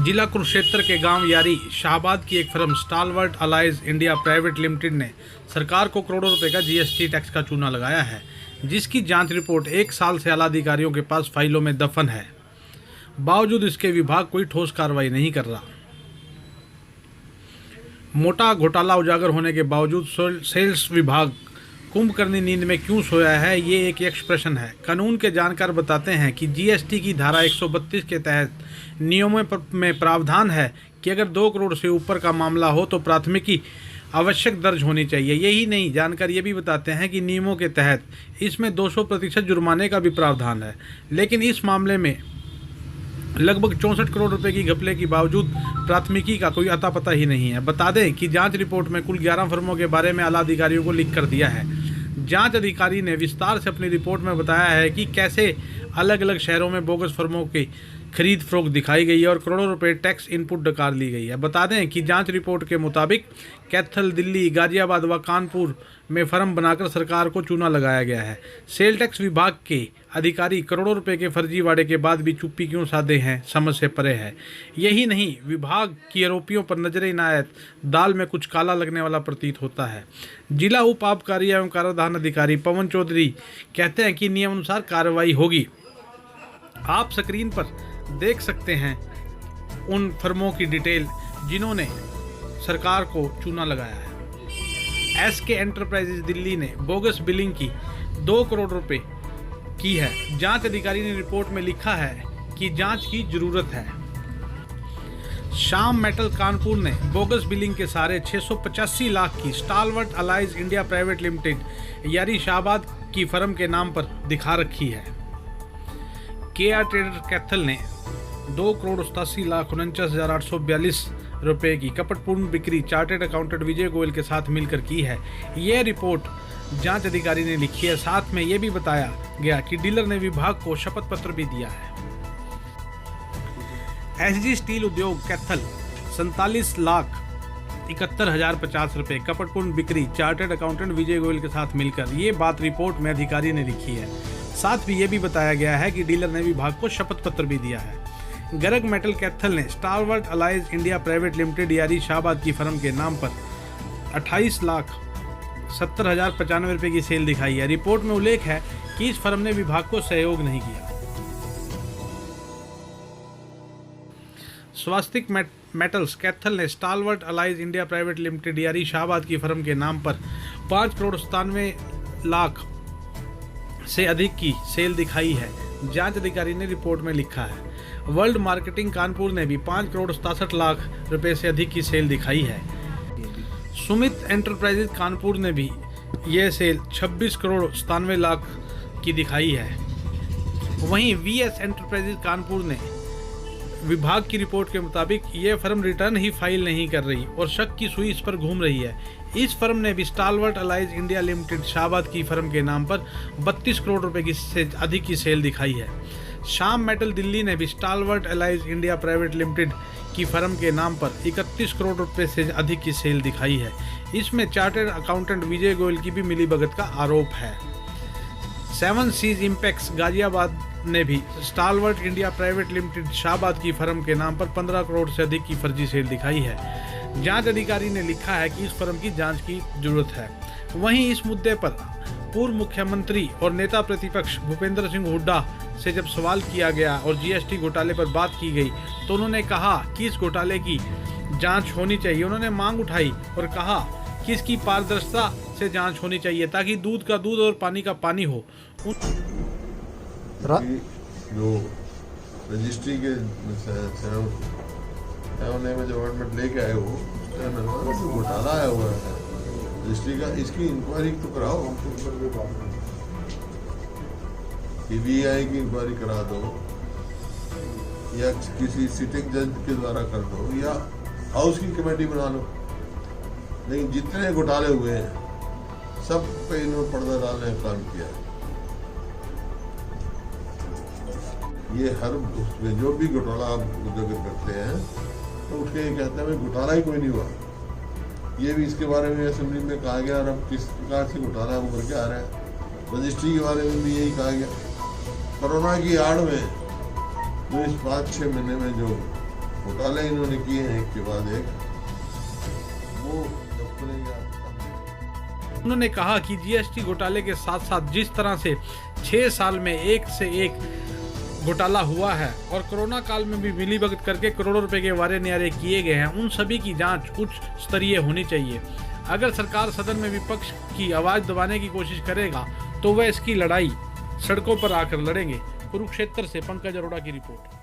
जिला कुरुक्षेत्र के गांव यारी शाहबाद की एक firm Stalwart Allies India Private Limited ने सरकार को करोड़ों रुपए का जीएसटी टैक्स का चूना लगाया है, जिसकी जांच रिपोर्ट 1 साल से आला अधिकारियों के पास फाइलों में दफन है। बावजूद इसके विभाग कोई ठोस कार्रवाई नहीं कर रहा। मोटा घोटाला उजागर होने के बावजूद सेल्स विभाग कुंभकर्णी नींद में क्यों सोया है, ये एक यक्ष प्रश्न है। कानून के जानकार बताते हैं कि जीएसटी की धारा 132 के तहत नियमों में प्रावधान है कि अगर 2 करोड़ से ऊपर का मामला हो तो प्राथमिकी आवश्यक दर्ज होनी चाहिए। यही नहीं, जानकार ये भी बताते हैं कि नियमों के तहत इसमें 200% जुर्माने का भी प्रावधान है। लेकिन इस मामले में लगभग 64 करोड़ रुपए की घपले के बावजूद प्राथमिकी का कोई अता पता ही नहीं है। बता दें कि जांच रिपोर्ट में कुल 11 फर्मों के बारे में आला अधिकारियों को लिख कर दिया है। जांच अधिकारी ने विस्तार से अपनी रिपोर्ट में बताया है कि कैसे अलग अलग शहरों में बोगस फर्मों की खरीद फरोख्त दिखाई गई है और करोड़ों रुपए टैक्स इनपुट डकार ली गई है। बता दें कि जांच रिपोर्ट के मुताबिक कैथल, दिल्ली, गाजियाबाद व कानपुर में फर्म बनाकर सरकार को चूना लगाया गया है। सेल टैक्स विभाग के अधिकारी करोड़ों रुपए के फर्जीवाड़े के बाद भी चुप्पी क्यों साधे हैं, समझ से परे है। यही नहीं, विभाग की आरोपियों पर नजर इनायत दाल में कुछ काला लगने वाला प्रतीत होता है। जिला उप आबकारी एवं कराधान अधिकारी पवन चौधरी कहते हैं कि नियमानुसार कार्रवाई होगी। आप स्क्रीन पर देख सकते हैं उन फर्मों की डिटेल जिन्होंने सरकार को चूना लगाया है। एसके एंटरप्राइजेज दिल्ली ने बोगस बिलिंग की 2 करोड़ रुपए की है। जांच अधिकारी ने रिपोर्ट में लिखा है कि जांच की जरूरत है। श्याम मेटल कानपुर ने बोगस बिलिंग के सारे 685 लाख की स्टालवर्ट अलाइज इंडिया प्राइवेट लिमिटेड यारी शाहबाद की फर्म के नाम पर दिखा रखी है। केआर ट्रेडर कैथल ने 2 करोड़ 87 लाख 49,842 रुपए की कपटपूर्ण बिक्री चार्टेड अकाउंटेंट विजय गोयल के साथ मिलकर की है। यह रिपोर्ट जांच अधिकारी ने लिखी है। साथ में यह भी बताया गया कि डीलर ने विभाग को शपथ पत्र भी दिया है। एसजी स्टील उद्योग कैथल 47 लाख 71,050 रुपए कपटपूर्ण बिक्री चार्टेड अकाउंटेंट विजय गोयल के साथ मिलकर, ये बात रिपोर्ट में अधिकारी ने लिखी है। साथ भी ये भी बताया गया है कि डीलर ने विभाग को शपथ पत्र भी दिया है। गरग मेटल कैथल ने स्टालवर्ट अलाइज इंडिया प्राइवेट लिमिटेड यारी शाहबाद की फर्म के नाम पर 28 लाख 70,095 रुपए की सेल दिखाई है। रिपोर्ट में उल्लेख है कि इस फर्म ने विभाग को सहयोग नहीं किया। स्वास्तिक मेटल्स कैथल ने स्टालवर्ट अलाइज इंडिया प्राइवेट लिमिटेड यारी शाहबाद की फर्म के नाम पर 5 करोड़ 97 लाख से अधिक की सेल दिखाई है। जांच अधिकारी ने रिपोर्ट में लिखा है। वर्ल्ड मार्केटिंग कानपुर ने भी 5 करोड़ 67 लाख रुपए से अधिक की सेल दिखाई है। सुमित एंटरप्राइजेज कानपुर ने भी यह सेल 26 करोड़ 97 लाख की दिखाई है। वहीं वीएस एंटरप्राइजेज कानपुर ने विभाग की रिपोर्ट के मुताबिक यह फर्म रिटर्न ही फाइल नहीं कर रही और शक की सुई इस पर घूम रही है। इस फर्म ने भी स्टालवर्ट अलाइज इंडिया लिमिटेड शाहबाद की फर्म के नाम पर 32 करोड़ रुपए की से अधिक की सेल दिखाई है। श्याम मेटल दिल्ली ने भी स्टालवर्ट अलाइज इंडिया प्राइवेट लिमिटेड की फर्म के नाम पर 31 करोड़ रुपए से अधिक की सेल दिखाई है। इसमें चार्टर्ड अकाउंटेंट विजय गोयल की भी मिलीभगत का आरोप है। 7 सीज इंपेक्स गाजियाबाद ने भी स्टालवर्ट इंडिया प्राइवेट लिमिटेड शाहबाद की फर्म के नाम पर 15 करोड़ से अधिक की फर्जी सेल दिखाई है। जांच अधिकारी ने लिखा है कि इस फर्म की जांच की जरूरत है। वहीं इस मुद्दे पर पूर्व मुख्यमंत्री और नेता प्रतिपक्ष भूपेंद्र सिंह हुड्डा से जब सवाल किया गया और जीएसटी घोटाले पर बात की गई तो उन्होंने कहा कि इस घोटाले की जांच होनी चाहिए। उन्होंने मांग उठाई और कहा कि इसकी पारदर्शिता से जांच होनी चाहिए ताकि दूध का दूध और पानी का पानी हो। जो रजिस्ट्री के होने में जो गवर्नमेंट लेके आए हो घोटाला आया हुआ है रजिस्ट्री का, इसकी इंक्वायरी तो कराओ। सीबीआई की इंक्वायरी करा दो या किसी सिटिंग जज के द्वारा कर दो या हाउस की कमेटी बना लो। लेकिन जितने घोटाले हुए हैं सब पे इन्होंने पर्दा डालने का काम किया है। ये हर उसमें जो भी घोटाला आप उजागर करते हैं तो उठ के कहते हैं भाई घोटाला ही कोई नहीं हुआ। ये भी इसके बारे में असेंबली में कहा गया और अब किस प्रकार से घोटाला उभर के आ रहा है। रजिस्ट्री के बारे में भी यही कहा गया। कोरोना की आड़ में जो इस 5-6 महीने में जो घोटाले इन्होंने किए हैं एक के बाद एक, वो जब खुलेंगे आपको। उन्होंने कहा कि जीएसटी घोटाले के साथ साथ जिस तरह से 6 साल में एक से एक घोटाला हुआ है और कोरोना काल में भी मिलीभगत करके करोड़ों रुपए के वारे न्यारे किए गए हैं, उन सभी की जांच उच्च स्तरीय होनी चाहिए। अगर सरकार सदन में विपक्ष की आवाज दबाने की कोशिश करेगा तो वह इसकी लड़ाई सड़कों पर आकर लड़ेंगे। कुरुक्षेत्र से पंकज अरोड़ा की रिपोर्ट।